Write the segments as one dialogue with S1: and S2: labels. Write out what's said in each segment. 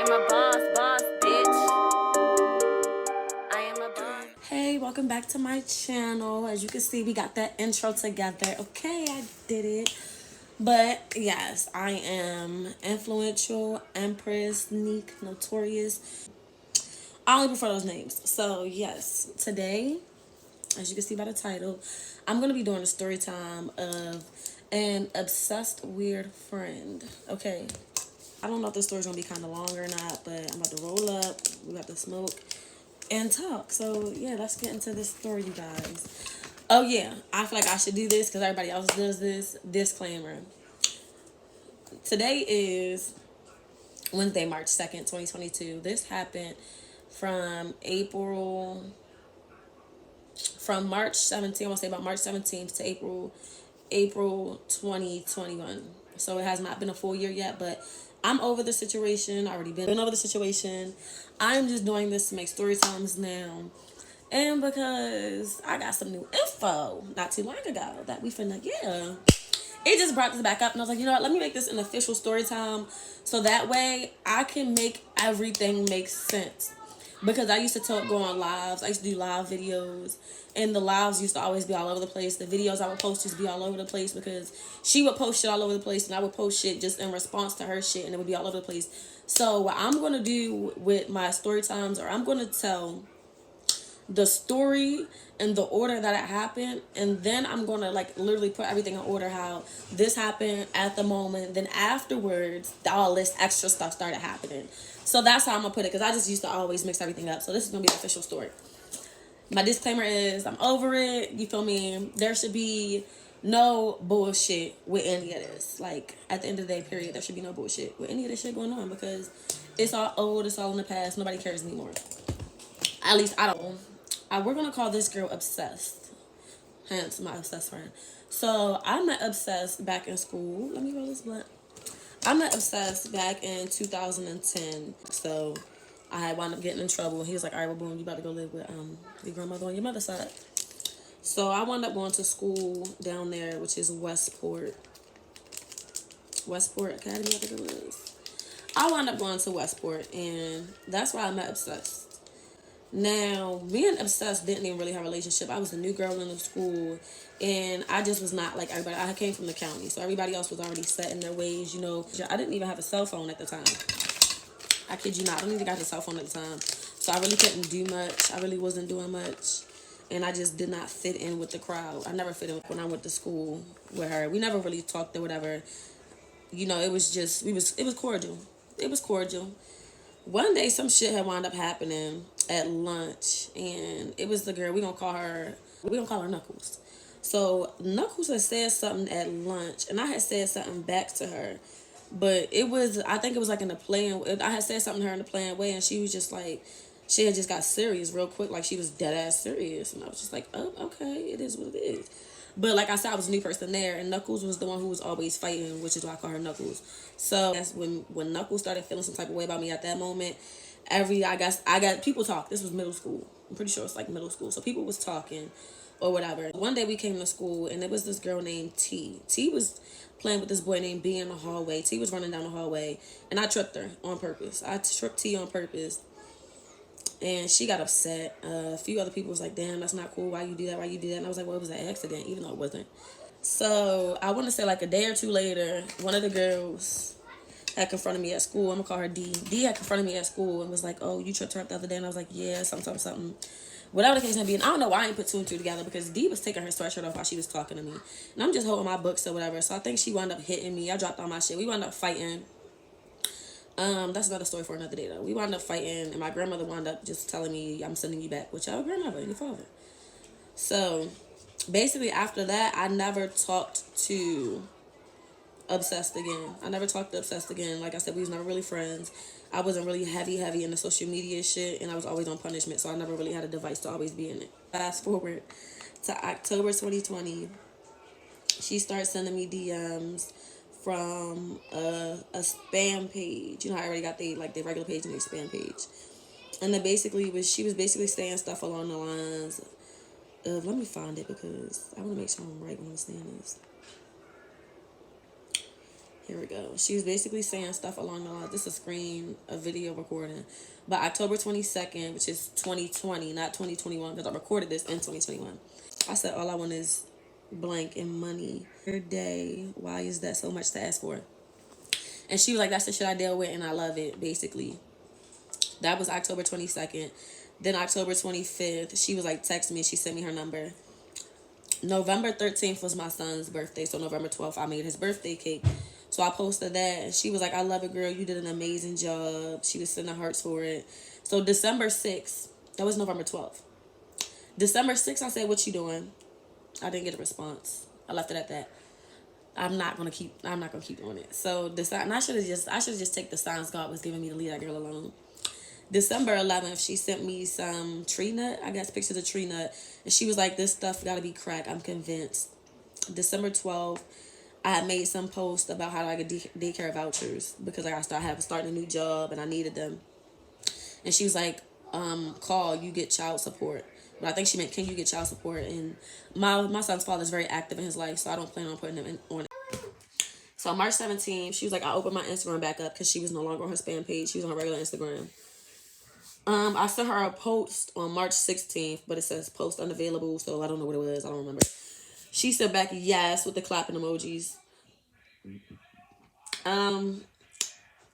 S1: am a boss, bitch. I am a boss.
S2: Hey, welcome back to my channel. As you can see, we got that intro together. Okay, I did it. But yes, I am influential, empress, Neek, notorious. I only prefer those names. So yes, today, as you can see by the title, I'm going to be doing a story time of an obsessed weird friend. Okay, I don't know if this story's going to be kind of long or not, but I'm about to roll up. We got to smoke and talk. So yeah, let's get into this story, you guys. Oh yeah, I feel like I should do this because everybody else does this. Disclaimer. Today is Wednesday, March 2nd, 2022. This happened from March 17th, I want to say about March 17th to April 2021. So it has not been a full year yet, but I'm over the situation. I already been over the situation. I'm just doing this to make story times now. And because I got some new info not too long ago that we finna get. It just brought this back up, and I was like, you know what, let me make this an official story time so that way I can make everything make sense. Because I used to go on lives. I used to do live videos, and the lives used to always be all over the place. The videos I would post used to be all over the place because she would post shit all over the place, and I would post shit just in response to her shit, and it would be all over the place. So what I'm going to do with my story times, or I'm going to tell the story in the order that it happened, and then I'm gonna like literally put everything in order how this happened at the moment. Then afterwards, all this extra stuff started happening. So that's how I'm gonna put it, because I just used to always mix everything up. So this is gonna be the official story. My disclaimer is I'm over it. You feel me? There should be no bullshit with any of this. Like at the end of the day, period, there should be no bullshit with any of this shit going on, because it's all old, it's all in the past. Nobody cares anymore. At least I don't. We're gonna call this girl Obsessed, hence my obsessed friend. So I met Obsessed back in school. Let me roll this blunt. I met Obsessed back in 2010. So I had wound up getting in trouble. He was like, all right, well, boom, you about to go live with your grandmother on your mother's side. So I wound up going to school down there, which is Westport Academy, I think it was. I wound up going to Westport, and that's where I met Obsessed. Now, me and Obsessed didn't even really have a relationship. I was the new girl in the school, and I just was not like everybody. I came from the county, so everybody else was already set in their ways, you know. I didn't even have a cell phone at the time. I kid you not. I don't even got a cell phone at the time. So I really couldn't do much. I really wasn't doing much. And I just did not fit in with the crowd. I never fit in when I went to school with her. We never really talked or whatever. You know, it was just, it was cordial. It was cordial. One day, some shit had wound up happening at lunch, and it was the girl, we gonna call her Knuckles. So Knuckles had said something at lunch, and I had said something back to her, but I think it was like in a playing, I had said something to her in a playing way, and she was just like, she had just got serious real quick, like she was dead ass serious, and I was just like, oh, okay, it is what it is. But like I said, I was a new person there, and Knuckles was the one who was always fighting, which is why I call her Knuckles. So that's when Knuckles started feeling some type of way about me at that moment. I got people talk. This was middle school. I'm pretty sure it's like middle school. So people was talking or whatever. One day we came to school, and there was this girl named T. T was playing with this boy named B in the hallway. T was running down the hallway, and I tripped her on purpose. I tripped T on purpose. And she got upset. A few other people was like, damn, that's not cool. Why you do that? And I was like, well, it was an accident, even though it wasn't. So I want to say like a day or two later, one of the girls had confronted me at school. I'm going to call her D. D had confronted me at school and was like, oh, you tripped her up the other day? And I was like, yeah, something. Whatever the case may be. And I don't know why I didn't put two and two together, because D was taking her sweatshirt off while she was talking to me. And I'm just holding my books or whatever. So I think she wound up hitting me. I dropped all my shit. We wound up fighting. That's another story for another day though. We wound up fighting, and my grandmother wound up just telling me, I'm sending you back with your grandmother and your father. So basically after that, I never talked to Obsessed again. Like I said, we was never really friends. I wasn't really heavy in the social media shit, and I was always on punishment, so I never really had a device to always be in it. Fast forward to October 2020, she started sending me DMs from a spam page. You know, I already got their regular page and their spam page. And then she was basically saying stuff along the lines of, let me find it because I want to make sure I'm right when I'm saying this. Here we go. She was basically saying stuff along the lines. This is a video recording. But October 22nd, which is 2020, not 2021, because I recorded this in 2021. I said, all I want is blank and money. Your day, why is that so much to ask for? And she was like, that's the shit I deal with and I love it, basically. That was October 22nd. Then October 25th, she was like, text me. She sent me her number. November 13th was my son's birthday. So November 12th, I made his birthday cake. So I posted that. And she was like, I love it, girl. You did an amazing job. She was sending hearts for it. So December 6th, that was November 12th. December 6th, I said, what you doing? I didn't get a response. I left it at that. I'm not gonna keep doing it. So and I should have just take the signs God was giving me to leave that girl alone. December 11th, she sent me some tree nut. I got pictures of tree nut. And she was like, this stuff got to be crack. I'm convinced. December 12th, I had made some post about how I could daycare vouchers because I starting a new job and I needed them. And she was like, call, you get child support. But I think she meant, can you get child support? And my son's father is very active in his life, so I don't plan on putting him on it. So on March 17th, she was like, I opened my Instagram back up because she was no longer on her spam page. She was on her regular Instagram. I sent her a post on March 16th, but it says post unavailable, so I don't know what it was. I don't remember. She said back yes with the clapping emojis.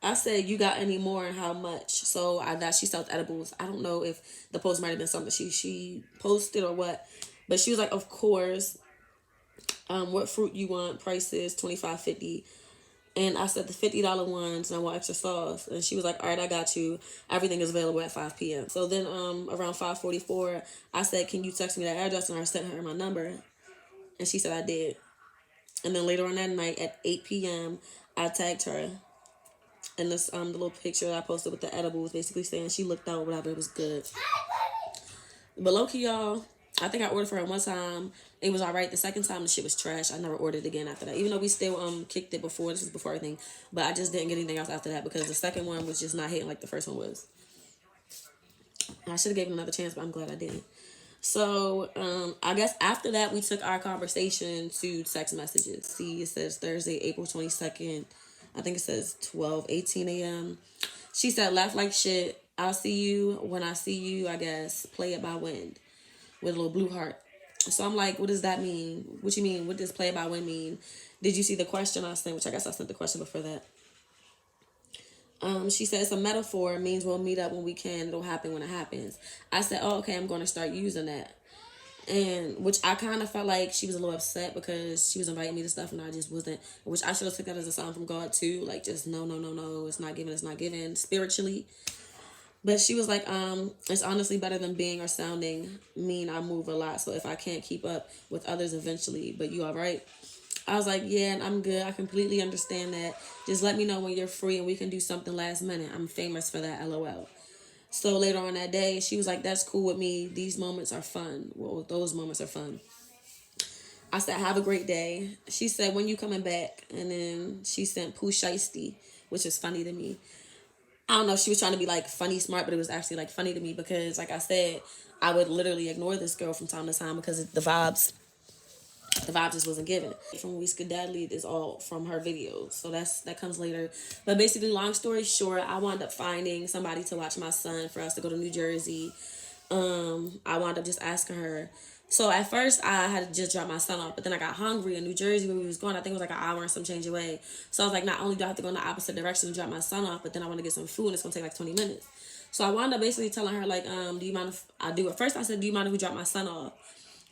S2: I said, you got any more and how much? So I thought she sells edibles. I don't know if the post might have been something she posted or what, but she was like, of course. What fruit you want? Prices $25.50. And I said the $50 ones, and I want extra sauce. And she was like, all right, I got you. Everything is available at 5 p.m. So then around 5:44, I said, can you text me that address? And I sent her my number. And she said I did. And then later on that night at 8 p.m., I tagged her. And this the little picture that I posted with the edibles, basically saying she looked out, whatever, it was good. But low-key, y'all, I think I ordered for her one time. It was all right. The second time, the shit was trash. I never ordered again after that. Even though we still kicked it before. This was before everything. But I just didn't get anything else after that because the second one was just not hitting like the first one was. I should have gave it another chance, but I'm glad I didn't. So, I guess after that, we took our conversation to text messages. See, it says Thursday, April 22nd. I think it says 12:18 a.m. She said, laugh like shit. I'll see you when I see you, I guess. Play it by wind. With a little blue heart. So I'm like, what does that mean? What you mean? What does play by wind mean? Did you see the question I sent? Which I guess I sent the question before that. She said it's a metaphor. It means we'll meet up when we can. It'll happen when it happens. I said, oh, okay, I'm going to start using that. And which I kind of felt like she was a little upset because she was inviting me to stuff and I just wasn't. Which I should have took that as a sign from God too. Like just no. It's not given spiritually. But she was like, it's honestly better than being or sounding mean. I move a lot. So if I can't keep up with others eventually, but you all right? I was like, yeah, and I'm good. I completely understand that. Just let me know when you're free and we can do something last minute. I'm famous for that, LOL. So later on that day, she was like, that's cool with me. These moments are fun. Well, those moments are fun. I said, have a great day. She said, when you coming back? And then she sent Pooh Shiesty, which is funny to me. I don't know if she was trying to be like funny smart, but it was actually like funny to me because like I said, I would literally ignore this girl from time to time because the vibes just wasn't given. From We Skedaddly is all from her videos. So that comes later. But basically, long story short, I wound up finding somebody to watch my son for us to go to New Jersey. I wound up just asking her. So at first I had to just drop my son off, but then I got hungry in New Jersey where we was going. I think it was like an hour and some change away. So I was like, not only do I have to go in the opposite direction and drop my son off, but then I want to get some food and it's going to take like 20 minutes. So I wound up basically telling her like, do you mind if I do it? First I said, do you mind if we drop my son off?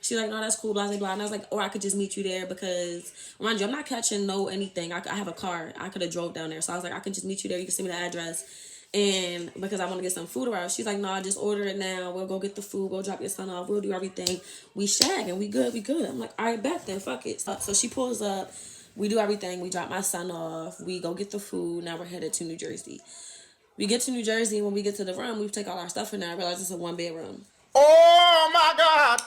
S2: She's like, no, that's cool, blah, blah, blah. And I was like, or I could just meet you there because, mind you, I'm not catching no anything. I have a car. I could have drove down there. So I was like, I could just meet you there. You can send me the address. And because I want to get some food around, she's like, no, I just order it now. We'll go get the food. We'll drop your son off. We'll do everything. We shag and we good. I'm like, all right, bet then. Fuck it. So she pulls up. We do everything. We drop my son off. We go get the food. Now we're headed to New Jersey. We get to New Jersey. And when we get to the room, we take all our stuff in there. I realize it's a 1-bedroom.
S3: Oh, my God.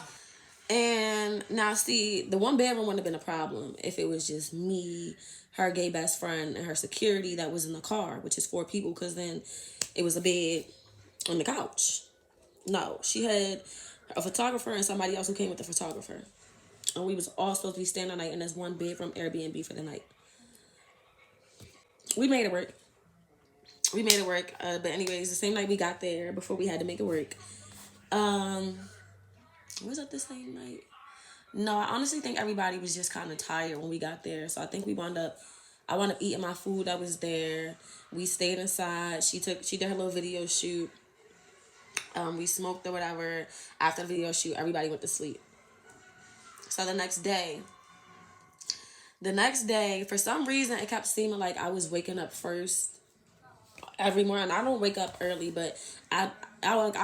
S2: And now, see, the 1-bedroom wouldn't have been a problem if it was just me, her gay best friend, and her security that was in the car, which is 4 people, because then it was a bed on the couch. No, she had a photographer and somebody else who came with the photographer. And we was all supposed to be staying the night in this 1-bedroom Airbnb for the night. we made it work. But anyways, the same night we got there, before we had to make it work. Was it the same night? No, I honestly think everybody was just kind of tired when we got there. So I think I wound up eating my food that was there. We stayed inside. She did her little video shoot. We smoked or whatever. After the video shoot, everybody went to sleep. So the next day, for some reason, it kept seeming like I was waking up first every morning. I don't wake up early, but I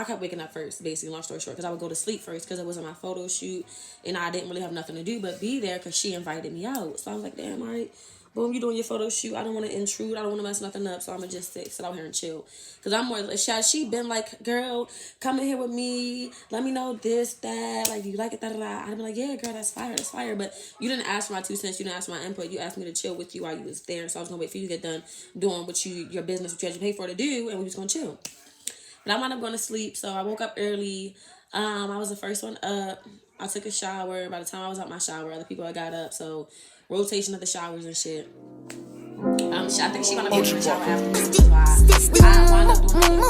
S2: kept waking up first, basically, long story short, because I would go to sleep first because it wasn't my photo shoot, and I didn't really have nothing to do but be there because she invited me out. So I was like, damn, all right, boom, you doing your photo shoot. I don't want to intrude. I don't want to mess nothing up, so I'm going to just sit out here and chill. Because I'm more, has she been like, girl, come in here with me, let me know this, that, like, you like it, da-da-da. I'd be like, yeah, girl, that's fire. But you didn't ask for my 2 cents. You didn't ask for my input. You asked me to chill with you while you was there. So I was going to wait for you to get done doing your business, what you had to pay for to do, and we was going to chill. But I wound up going to sleep, so I woke up early. I was the first one up. I took a shower. By the time I was out my shower, other people had got up, so rotation of the showers and shit. I think she wound up getting in the shower afterwards, which is why I wound up doing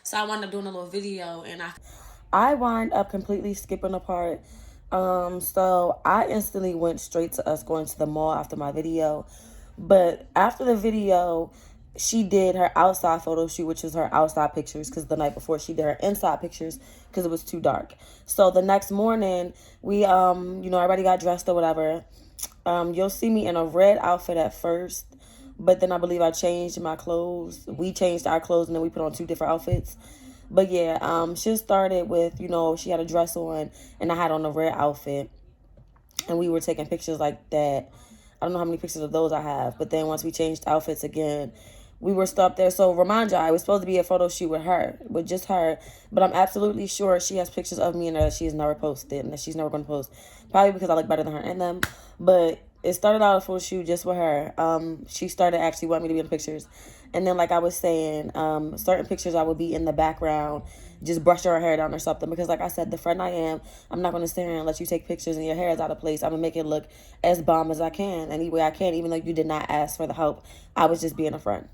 S2: So I wound up doing a little video, and I wound up completely skipping the part. So I instantly went straight to us going to the mall after my video. But after the video, she did her outside photo shoot, which is her outside pictures, because the night before she did her inside pictures because it was too dark. So the next morning, we, everybody got dressed or whatever. You'll see me in a red outfit at first, but then I believe I changed my clothes. We changed our clothes, and then we put on 2 different outfits. But yeah, she started with, she had a dress on, and I had on a red outfit, and we were taking pictures like that. I don't know how many pictures of those I have. But then once we changed outfits again, we were still up there. So remind y'all, it was supposed to be a photo shoot with just her. But I'm absolutely sure she has pictures of me in there that she has never posted and that she's never going to post. Probably because I look better than her in them. But it started out a photo shoot just with her. She started actually wanting me to be in the pictures. And then, like I was saying, certain pictures I would be in the background, just brushing her hair down or something. Because, like I said, the friend I am, I'm not going to sit here and let you take pictures and your hair is out of place. I'm going to make it look as bomb as I can, any way I can, even though you did not ask for the help. I was just being a friend.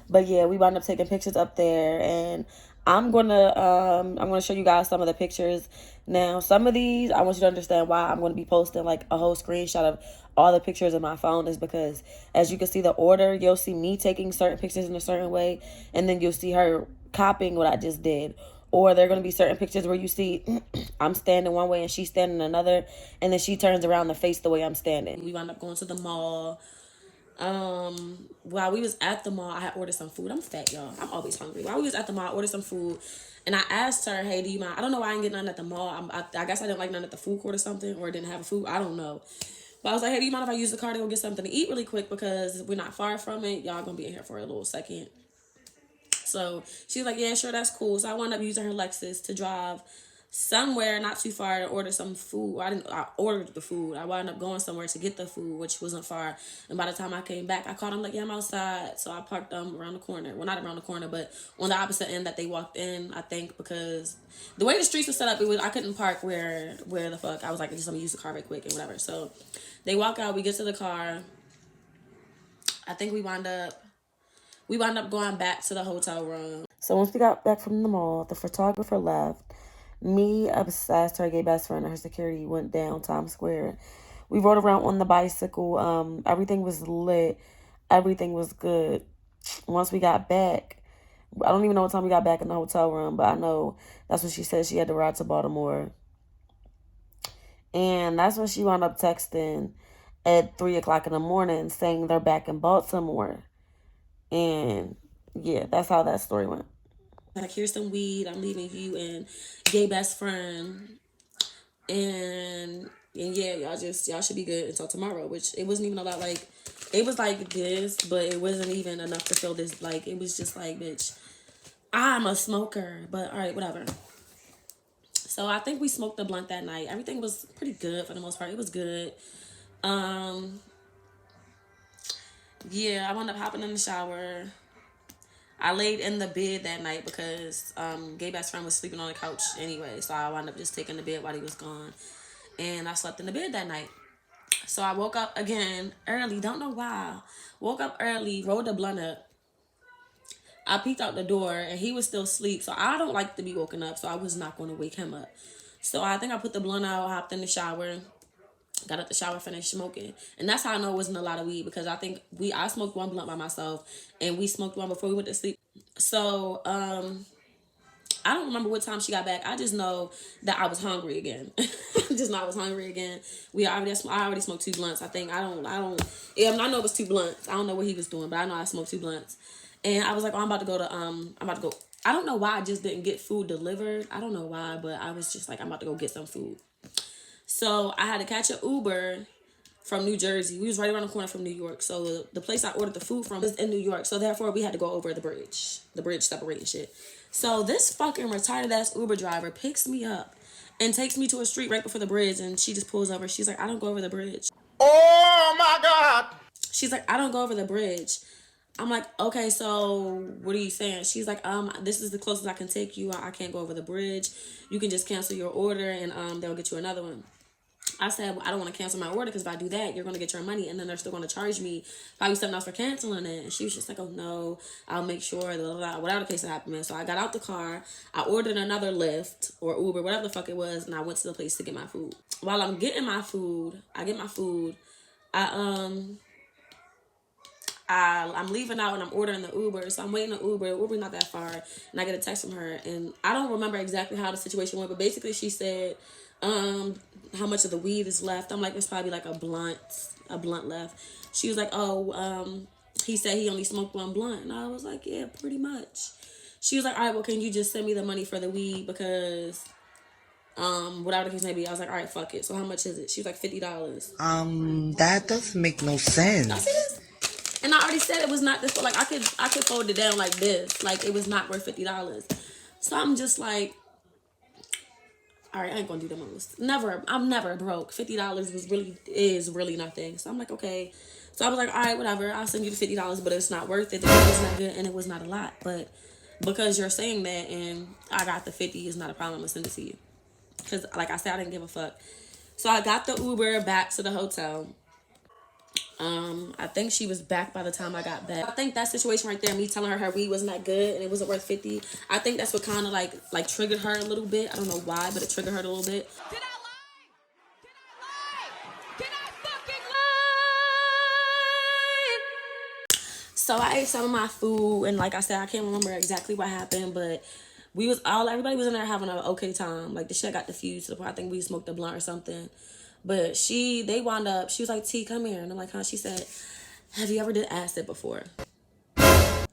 S2: But yeah, we wound up taking pictures up there, and I'm gonna show you guys some of the pictures. Now, some of these, I want you to understand why I'm gonna be posting like a whole screenshot of all the pictures in my phone is because, as you can see the order, you'll see me taking certain pictures in a certain way, and then you'll see her copying what I just did. Or there are going to be certain pictures where you see I'm standing one way and she's standing another, and then she turns around to face the way I'm standing. We wound up going to the mall. While we was at the mall, I had ordered some food. I'm fat, y'all. I'm always hungry. While we was at the mall, I ordered some food, and I asked her, hey, do you mind? I don't know why I didn't get none at the mall. I guess I didn't like none at the food court or something, or didn't have food. I don't know. But I was like, hey, do you mind if I use the car to go get something to eat really quick, because we're not far from it. Y'all gonna be in here for a little second. So she was like, yeah, sure, that's cool. So I wound up using her Lexus to drive somewhere not too far to order some food. I ordered the food. I wound up going somewhere to get the food, which wasn't far. And by the time I came back, I called them like, yeah, I'm outside. So I parked them around the corner. Well, not around the corner, but on the opposite end that they walked in, I think, because the way the streets were set up, I couldn't park where the fuck. I was like, just let me use the car right quick and whatever. So they walk out, we get to the car. I think we wound up going back to the hotel room. So once we got back from the mall, the photographer left. Me, obsessed, her gay best friend, and her security went down Times Square. We rode around on the bicycle. Everything was lit. Everything was good. Once we got back, I don't even know what time we got back in the hotel room, but I know that's when she said she had to ride to Baltimore. And that's when she wound up texting at 3 o'clock in the morning saying they're back in Baltimore. And yeah, that's how that story went. Like, here's some weed. I'm leaving you and gay best friend. And yeah, y'all should be good until tomorrow, which it wasn't even a lot. Like, it was like this, but it wasn't even enough to feel this. Like, it was just like, bitch, I'm a smoker, but all right, whatever. So I think we smoked the blunt that night. Everything was pretty good for the most part. It was good. Yeah, I wound up hopping in the shower. I laid in the bed that night because gay best friend was sleeping on the couch anyway. So I wound up just taking the bed while he was gone. And I slept in the bed that night. So I woke up again early. Don't know why. Woke up early, rolled the blunt up. I peeked out the door and he was still asleep. So I don't like to be woken up. So I was not going to wake him up. So I think I put the blunt out, hopped in the shower, got out the shower, finished smoking. And that's how I know it wasn't a lot of weed, because I think I smoked one blunt by myself and we smoked one before we went to sleep. So I don't remember what time she got back. I just know that I was hungry again. Just know I was hungry again. I already smoked 2 blunts. I think I know it was 2 blunts. I don't know what he was doing, but I know I smoked 2 blunts. And I was like, oh, I'm about to go. I don't know why I just didn't get food delivered. I don't know why, but I was just like, I'm about to go get some food. So I had to catch an Uber from New Jersey. We was right around the corner from New York. So the place I ordered the food from was in New York. So therefore we had to go over the bridge separating shit. So this fucking retarded ass Uber driver picks me up and takes me to a street right before the bridge, and she just pulls over. She's like, I don't go over the bridge.
S3: Oh my God.
S2: She's like, I don't go over the bridge. I'm like, okay, so what are you saying? She's like, this is the closest I can take you. I can't go over the bridge. You can just cancel your order and they'll get you another one. I said, well, I don't want to cancel my order, because if I do that, you're going to get your money, and then they're still going to charge me probably something else for canceling it. And she was just like, oh, no, I'll make sure, whatever the case that happened. So I got out the car, I ordered another Lyft or Uber, whatever the fuck it was, and I went to the place to get my food. While I'm getting my food, I'm leaving out and I'm ordering the Uber. So I'm waiting the Uber. The Uber's not that far. And I get a text from her. And I don't remember exactly how the situation went, but basically she said, how much of the weed is left. I'm like, it's probably like a blunt left. She was like, oh, he said he only smoked 1 blunt. And I was like, yeah, pretty much. She was like, all right, well, can you just send me the money for the weed? Because, whatever the case may be. I was like, all right, fuck it. So how much is it? She was like, $50.
S4: That doesn't make no sense.
S2: And I already said it was not this, like I could fold it down like this. Like it was not worth $50. So I'm just like, all right, I ain't gonna do the most. I'm never broke. $50 is really nothing. So I'm like, okay. So I was like, all right, whatever. I'll send you the $50, but it's not worth it. The food was not good and it was not a lot. But because you're saying that and I got the 50, is not a problem. I'm gonna send it to you. Because like I said, I didn't give a fuck. So I got the Uber back to the hotel. I think she was back by the time I got back. I think that situation right there, me telling her weed wasn't that good and it wasn't worth 50, I think that's what kind of like triggered her a little bit. I don't know why, but it triggered her a little bit.
S1: Did I lie? Did I fucking lie?
S2: So I ate some of my food, and like I said, I can't remember exactly what happened, but everybody was in there having an okay time. Like the shit got diffused to the point I think we smoked a blunt or something. But they wound up, she was like, T, come here. And I'm like, huh? She said, have you ever did acid before? I'm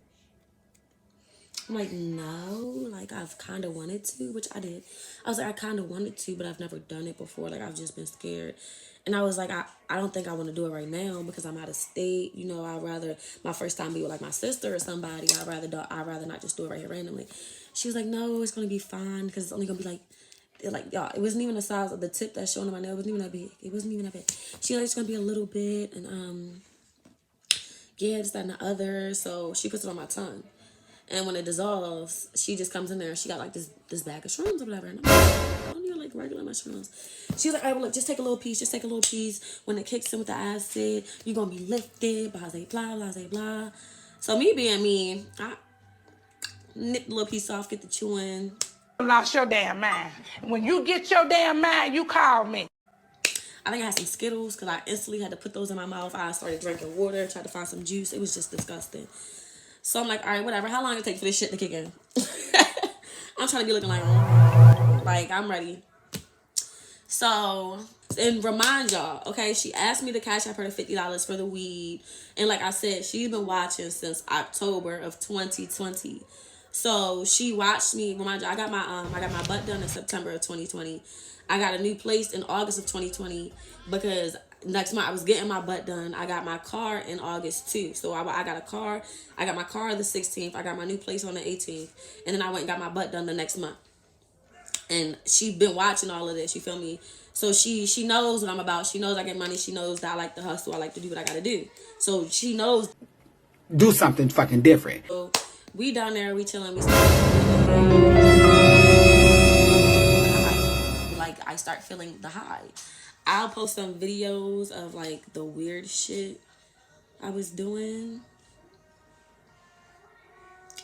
S2: like, no. Like, I've kind of wanted to, which I did. I was like, I kind of wanted to, but I've never done it before. Like, I've just been scared. And I was like, I don't think I want to do it right now because I'm out of state. You know, I'd rather my first time be with, like, my sister or somebody. I'd rather not just do it right here randomly. She was like, no, it's going to be fine because it's only going to be, y'all, it wasn't even the size of the tip that's showing on my nail. It wasn't even that big. She was like, it's gonna be a little bit, and yeah, it's that and the other. So she puts it on my tongue, and when it dissolves, she just comes in there. She got like this bag of shrooms or whatever, and I'm like, I don't need like regular mushrooms. She was like, all right, well, look, just take a little piece. When it kicks in with the acid, you're gonna be lifted. Blah blah blah. So me being me, I nip the little piece off, get the chewing.
S5: Lost your damn mind. When you get your damn mind, you call me.
S2: I think I had some Skittles because I instantly had to put those in my mouth. I started drinking water, tried to find some juice. It was just disgusting. So I'm like, all right, whatever. How long it take for this shit to kick in? I'm trying to be looking like I'm ready. So, and remind y'all, okay, she asked me to cash out her the $50 for the weed. And like I said, she's been watching since October of 2020. So she watched me. Remind you, I got my butt done in September of 2020. I got a new place in August of 2020 because next month I was getting my butt done. I got my car in August too. So I got a car. I got my car the 16th. I got my new place on the 18th. And then I went and got my butt done the next month. And she been watching all of this, you feel me? So she knows what I'm about. She knows I get money. She knows that I like to hustle. I like to do what I got to do. So she knows.
S6: Do something fucking different.
S2: So we down there, we chilling, I start feeling the high. I'll post some videos of like the weird shit I was doing.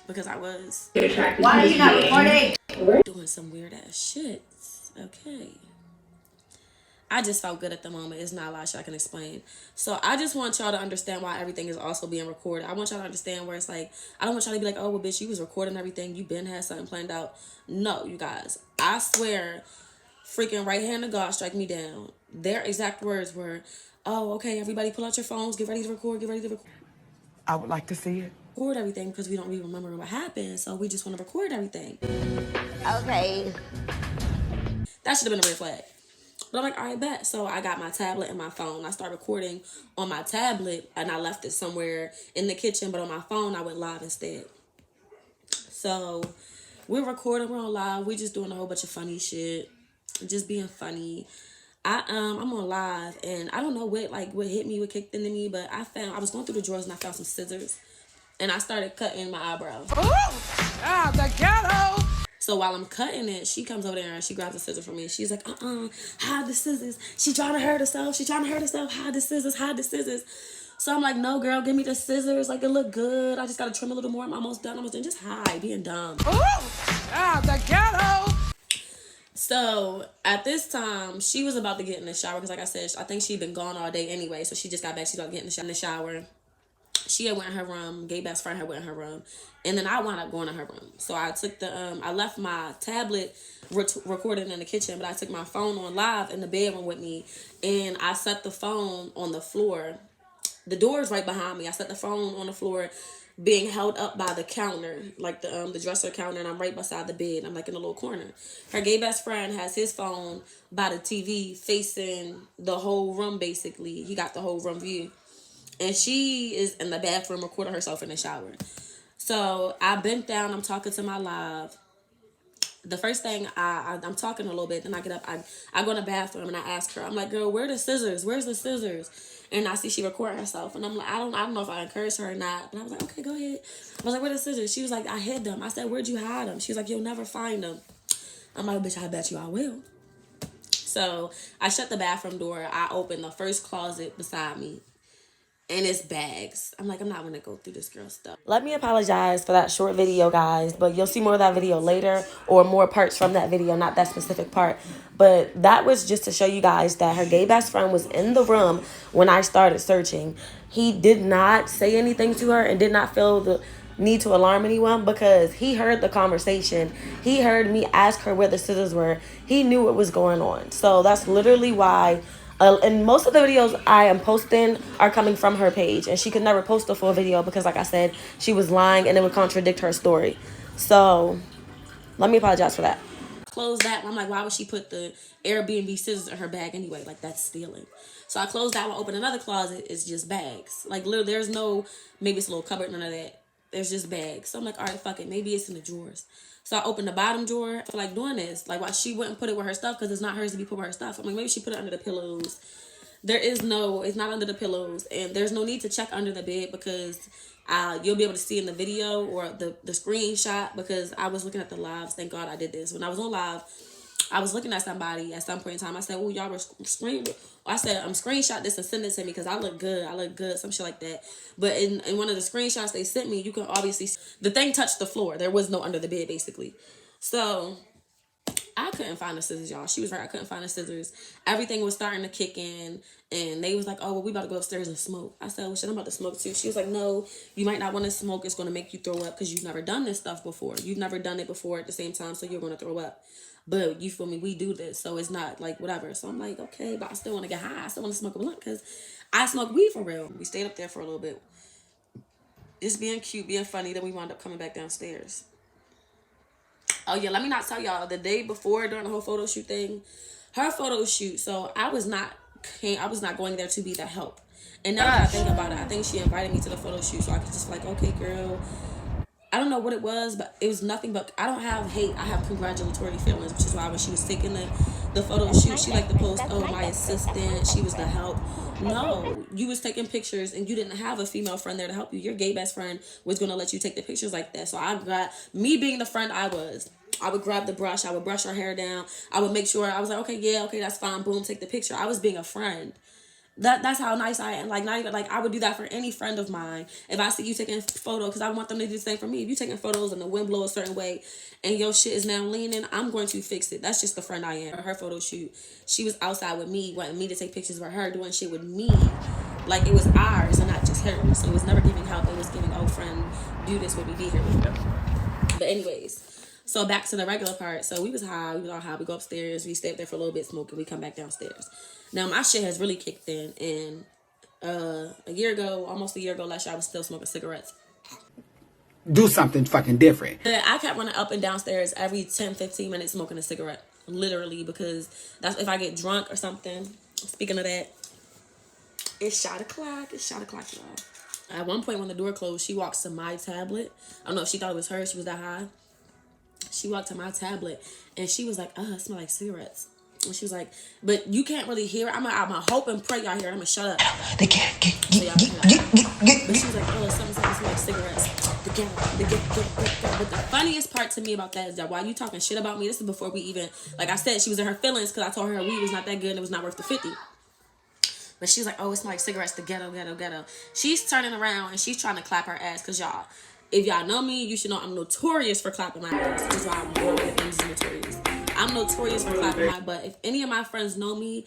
S2: Because I was
S1: Why are you not recording?
S2: doing some weird ass shit. Okay. I just felt good at the moment. It's not a lot of shit I can explain. So I just want y'all to understand why everything is also being recorded. I want y'all to understand where it's like, I don't want y'all to be like, oh, well, bitch, you was recording everything. You been had something planned out. No, you guys. I swear, freaking right hand of God strike me down. Their exact words were, oh, okay, everybody pull out your phones. Get ready to record. Get ready to record.
S5: I would like to see it.
S2: Record everything because we don't really remember what happened. So we just want to record everything.
S1: Okay.
S2: That should have been a red flag. But I'm like, all right, bet. So I got my tablet and my phone. I started recording on my tablet and I left it somewhere in the kitchen. But on my phone, I went live instead. So we're recording, we're on live. We just doing a whole bunch of funny shit. Just being funny. I'm on live and I don't know what hit me, what kicked into me. But I was going through the drawers and I found some scissors. And I started cutting my eyebrows.
S5: Oh, the ghetto.
S2: So while I'm cutting it, she comes over there and she grabs the scissors from me. She's like, hide the scissors. She trying to hurt herself. Hide the scissors. So I'm like, no, girl, give me the scissors. Like, it look good. I just got to trim a little more. I'm almost done. Just hide, being dumb.
S5: Oh, the ghetto.
S2: So at this time, she was about to get in the shower. Because like I said, I think she'd been gone all day anyway. So she just got back. She's about to get in the shower. She had went in her room. Gay best friend had went in her room. And then I wound up going to her room. So I took I left my tablet recording in the kitchen, but I took my phone on live in the bedroom with me. And I set the phone on the floor. The door's right behind me. I set the phone on the floor being held up by the counter, like the dresser counter, and I'm right beside the bed. I'm like in a little corner. Her gay best friend has his phone by the TV facing the whole room, basically. He got the whole room view. And she is in the bathroom recording herself in the shower. So I bent down. I'm talking to my live. The first thing I'm talking a little bit. Then I get up. I go in the bathroom and I ask her. I'm like, girl, where are the scissors? Where's the scissors? And I see she recording herself. And I'm like, I don't know if I encouraged her or not. But I was like, okay, go ahead. I was like, where are the scissors? She was like, I hid them. I said, where'd you hide them? She was like, you'll never find them. I'm like, bitch, I bet you I will. So I shut the bathroom door. I opened the first closet beside me. And it's bags. I'm like, I'm not going to go through this girl's stuff. Let me apologize for that short video, guys. But you'll see more of that video later. Or more parts from that video. Not that specific part. But that was just to show you guys that her gay best friend was in the room when I started searching. He did not say anything to her. And did not feel the need to alarm anyone. Because he heard the conversation. He heard me ask her where the scissors were. He knew what was going on. So that's literally why... and most of the videos I am posting are coming from her page. And she could never post a full video because, like I said, she was lying and it would contradict her story. So, let me apologize for that. Close that. I'm like, why would she put the Airbnb scissors in her bag anyway? Like, that's stealing. So, I closed that one, open another closet. It's just bags. Like, literally, there's no, maybe it's a little cupboard, none of that. There's just bags. So, I'm like, all right, fuck it. Maybe it's in the drawers. So I opened the bottom drawer. I feel like doing this. Like, why she wouldn't put it with her stuff because it's not hers to be put with her stuff. I'm like, maybe she put it under the pillows. It's not under the pillows. And there's no need to check under the bed because you'll be able to see in the video or the screenshot because I was looking at the lives. Thank God I did this. When I was on live, I was looking at somebody at some point in time. I said, oh, y'all were screening. I said, screenshot this and send it to me because I look good. Some shit like that. But in one of the screenshots they sent me, you can obviously see the thing touched the floor. There was no under the bed, basically. So I couldn't find the scissors, y'all. She was right. I couldn't find the scissors. Everything was starting to kick in. And they was like, oh, well, we about to go upstairs and smoke. I said, well, shit, I'm about to smoke too. She was like, no, you might not want to smoke. It's going to make you throw up because you've never done this stuff before. You've never done it before at the same time, so you're going to throw up. But you feel me? We do this, so it's not like whatever. So I'm like, okay, but I still want to get high. I still want to smoke a blunt because I smoke weed for real. We stayed up there for a little bit. Just being cute, being funny. Then we wound up coming back downstairs. Oh, yeah, let me not tell y'all. The day before, during the whole photo shoot thing, her photo shoot, so I was not going there to be the help. And now that I think about it, I think she invited me to the photo shoot so I could just like, okay, girl. I don't know what it was, but it was nothing but, I don't have hate. I have congratulatory feelings, which is why when she was taking the photo shoot, she liked to post, oh, my assistant, she was the help. No, you was taking pictures and you didn't have a female friend there to help you. Your gay best friend was going to let you take the pictures like that. So I got, me being the friend I was, I would grab the brush. I would brush her hair down. I would make sure. I was like, okay, yeah, okay, that's fine. Boom, take the picture. I was being a friend. That's how nice I am. Like, not even like I would do that for any friend of mine. If I see you taking photos, because I want them to do the same for me. If you taking photos and the wind blows a certain way and your shit is now leaning, I'm going to fix it. That's just the friend I am. Her photo shoot, she was outside with me, wanting me to take pictures with her, doing shit with me. Like, it was ours and not just hers. So it was never giving help. It was giving, oh, friend, do this with me, be here with me. But anyways, so back to the regular part. So we was high. We was all high. We go upstairs. We stay up there for a little bit, smoking. We come back downstairs. Now, my shit has really kicked in. And almost a year ago last year, I was still smoking cigarettes.
S6: Do something fucking different.
S2: I kept running up and downstairs every 10, 15 minutes smoking a cigarette. Literally, because that's if I get drunk or something. Speaking of that, it's shot o'clock. It's shot o'clock, y'all. At one point when the door closed, she walks to my tablet. I don't know if she thought it was her. She was that high. She walked to my tablet and she was like, it smells like cigarettes. And she was like, but you can't really hear it. I'm gonna hope and pray y'all hear it. I'm gonna shut up.
S4: They can't get.
S2: But she was like, something smells like cigarettes. But the funniest part to me about that is that while you talking shit about me, this is before we even, like I said, she was in her feelings because I told her weed was not that good and it was not worth the 50. But she was like, it smells like cigarettes, the ghetto. She's turning around and she's trying to clap her ass because y'all, if y'all know me, you should know I'm notorious for clapping my ass. This is why I'm one of the things notorious. I'm notorious for clapping my butt. If any of my friends know me,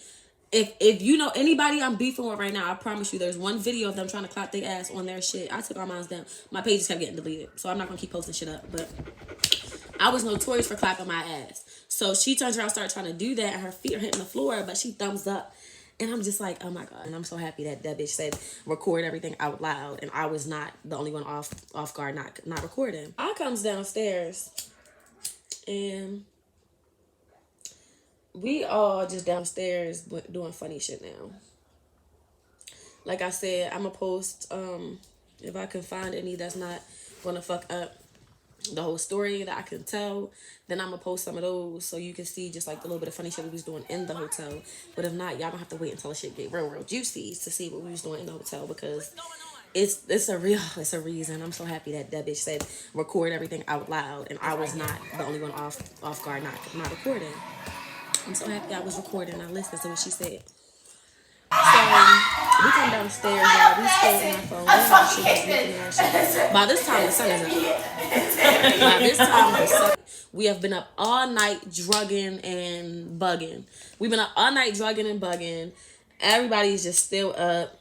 S2: if you know anybody I'm beefing with right now, I promise you there's one video of them trying to clap their ass on their shit. I took all mine down. My pages kept getting deleted. So I'm not going to keep posting shit up. But I was notorious for clapping my ass. So she turns around and starts trying to do that. And her feet are hitting the floor. But she thumbs up. And I'm just like, oh my God. And I'm so happy that bitch said record everything out loud. And I was not the only one off guard not recording. I comes downstairs. And we all just downstairs doing funny shit now. Like I said, I'm going to post, if I can find any that's not going to fuck up the whole story that I can tell, then I'm going to post some of those so you can see just like the little bit of funny shit we was doing in the hotel. But if not, y'all don't have to wait until the shit get real juicy to see what we was doing in the hotel because it's a reason. I'm so happy that bitch said record everything out loud and I was not the only one off guard not recording. I'm so happy I was recording. I listened to what she said. So we come downstairs, y'all. We still in our phone. By this time, the sun is up. We have been up all night drugging and bugging. We've been up all night drugging and bugging. Everybody's just still up.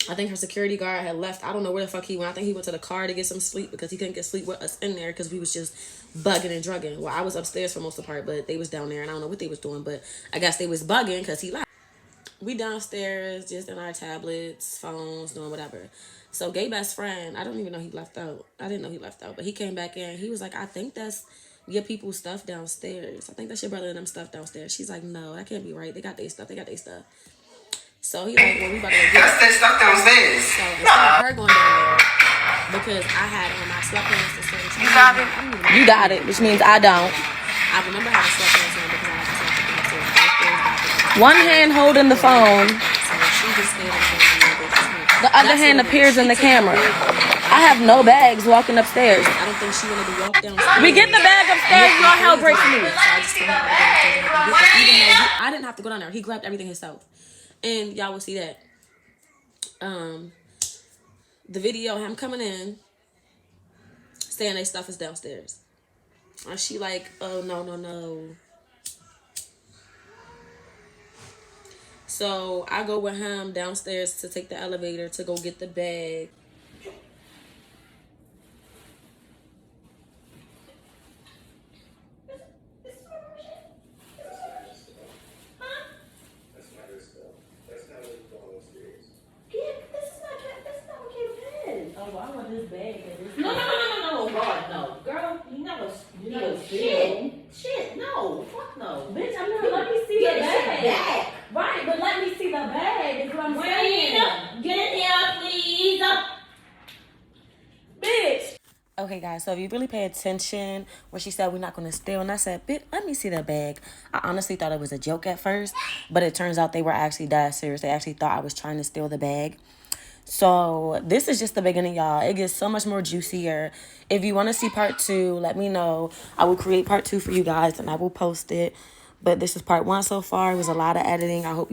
S2: I think her security guard had left. I don't know where the fuck he went. I think he went to the car to get some sleep because he couldn't get sleep with us in there because we was just bugging and drugging. Well, I was upstairs for most of the part, but they was down there and I don't know what they was doing, but I guess they was bugging because he left. We downstairs just in our tablets, phones, doing whatever. So gay best friend, I don't even know he left out. I didn't know he left out, but he came back in. He was like, I think that's your people's stuff downstairs. I think that's your brother and them stuff downstairs. She's like, no, that can't be right. They got their stuff. So he like, well, we about to go get
S3: That's that stuff downstairs.
S2: So instead of her going down there, because I had on my sweatpants and stuff.
S1: You got it, which means I don't.
S2: I remember having sweatpants on because I had the sweatpants.
S1: One hand holding the phone.
S2: So she just stayed on
S1: The other hand appears in the camera. I have no bags walking upstairs.
S2: I don't think she wanted to walk downstairs.
S1: We get the bag upstairs, your hell breaks me.
S2: So I just told her to go downstairs. Even though I didn't have to go down there. He grabbed everything himself. And y'all will see that. The video, him coming in, saying their stuff is downstairs. And she like, oh, no. So I go with him downstairs to take the elevator to go get the bag.
S7: No, God, no. Girl, you never shit, no, fuck no. Bitch, I'm not, let me see the bag. Right, but let me see the bag is what I'm saying. Get in here, please.
S2: Bitch. Okay, guys, so if you really pay attention when she said we're not going to steal, and I said, bitch, let me see the bag. I honestly thought it was a joke at first, but it turns out they were actually dead serious. They actually thought I was trying to steal the bag. So this is just the beginning, y'all. It gets so much more juicier. If you want to see part 2, let me know. I will create part 2 for you guys and I will post it. But this is part 1 so far. It was a lot of editing. I hope